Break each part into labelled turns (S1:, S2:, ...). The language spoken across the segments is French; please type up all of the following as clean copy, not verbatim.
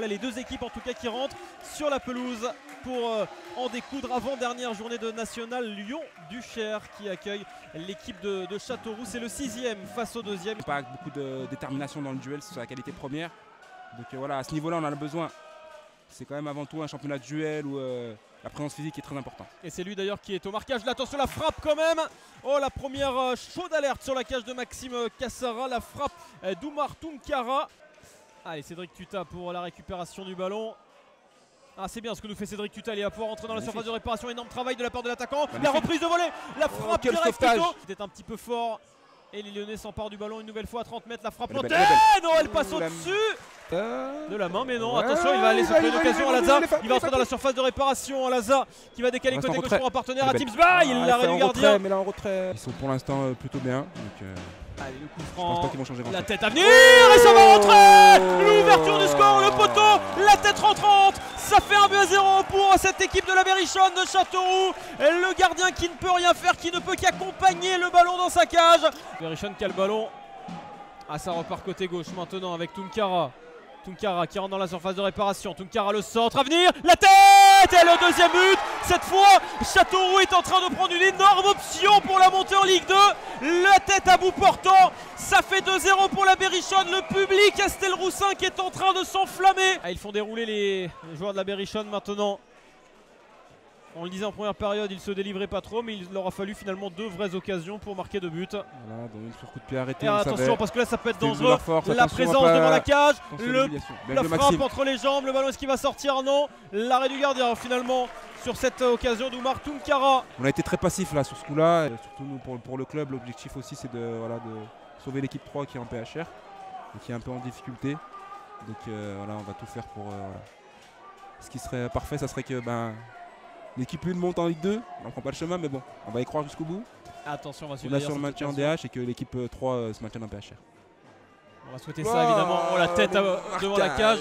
S1: les deux équipes en tout cas qui rentrent sur la pelouse pour en découdre avant-dernière journée de National Lyon-Duchère qui accueille l'équipe de Châteauroux. C'est le 6e face au 2e.
S2: Pas beaucoup de détermination dans le duel sur la qualité première. Donc voilà, à ce niveau-là, on en a besoin. C'est quand même avant tout un championnat de duel où la présence physique est très importante.
S1: Et c'est lui d'ailleurs qui est au marquage. Là, attention, la frappe quand même. Oh, la première chaude alerte sur la cage de Maxime Cassara. La frappe d'Oumar Tounkara. Allez, Cédric Tuta pour la récupération du ballon. Ah, c'est bien ce que nous fait Cédric Tuta. Il va pouvoir rentrer dans la surface de réparation. Énorme travail de la part de l'attaquant. La reprise de volée. La frappe directe plutôt. C'était un petit peu fort. Et les Lyonnais s'emparent du ballon une nouvelle fois à 30 mètres. La frappe montée. Non, elle passe au-dessus de la main, mais non, attention, il va aller se créer une occasion à Laza. Il va entrer dans la surface de réparation. Laza qui va décaler côté gauche pour un partenaire à Timsba. Il l'arrête du gardien.
S2: Mais là en retrait. Ils sont pour l'instant plutôt bien. Donc,
S1: allez, le coup
S2: je pense
S1: franc.
S2: pas qu'ils vont changer
S1: La tête à venir et ça va rentrer. L'ouverture du score, le poteau, la tête rentrante. Ça fait 1-0 pour cette équipe de la Berrichonne de Châteauroux. Le gardien qui ne peut rien faire, qui ne peut qu'accompagner le ballon dans sa cage. Berrichonne qui a le ballon. Ah, ça repart côté gauche maintenant avec Tounkara. Tounkara qui rentre dans la surface de réparation. Tounkara le centre à venir. La tête et le deuxième but. Cette fois, Châteauroux est en train de prendre une énorme option pour la montée en Ligue 2. La tête à bout portant. Ça fait 2-0 pour la Berrichonne. Le public Castelroussin qui est en train de s'enflammer. Ah, ils font dérouler les joueurs de la Berrichonne maintenant. On le disait en première période, ils se délivraient pas trop, mais il leur a fallu finalement 2 vraies occasions pour marquer 2 buts.
S2: voilà, donc sur coup de pied arrêté.
S1: Et attention parce que là ça peut être dangereux.
S2: Force,
S1: la présence devant la cage, la frappe
S2: Maxime.
S1: entre les jambes, le ballon est-ce qu'il va sortir? Non. L'arrêt du gardien finalement sur cette occasion d'Oumar Tounkara.
S2: On a été très passif là sur ce coup-là, surtout nous pour le club. L'objectif aussi c'est de sauver l'équipe 3 qui est en PHR et qui est un peu en difficulté. Donc voilà, on va tout faire pour. Ce qui serait parfait, ça serait que l'équipe 1 monte en Ligue 2, on prend pas le chemin, mais bon, on va y croire jusqu'au bout.
S1: Attention, on va suivre
S2: on assure le maintien en DH et que l'équipe 3 se maintienne en PHR.
S1: On va souhaiter ça évidemment. Oh, la tête devant la cage.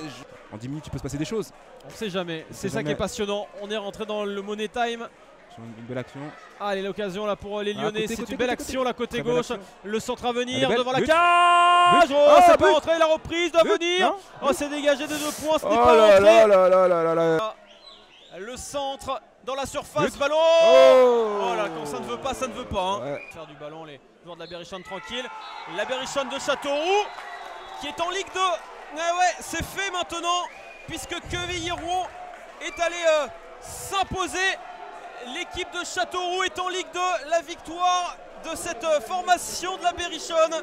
S2: En 10 minutes, il peut se passer des choses.
S1: On sait jamais, c'est ça qui est passionnant. On est rentré dans le Money Time.
S2: Sur une belle action.
S1: Allez, l'occasion là pour les Lyonnais, c'est une belle action là côté gauche. Le centre à venir
S2: belle,
S1: devant la cage. Oh, c'est pas rentré, la reprise doit venir. Oh, c'est dégagé de 2 points, ce n'est pas rentré. Le centre dans la surface, ballon. Oh là, quand ça ne veut pas, ça ne veut pas. Hein. Ouais. Faire du ballon, les joueurs de la Berrichonne tranquille. La Berrichonne de Châteauroux qui est en Ligue 2. Ouais, c'est fait maintenant puisque Quevilly-Rouen est allé s'imposer. L'équipe de Châteauroux est en Ligue 2. La victoire de cette formation de la Berrichonne.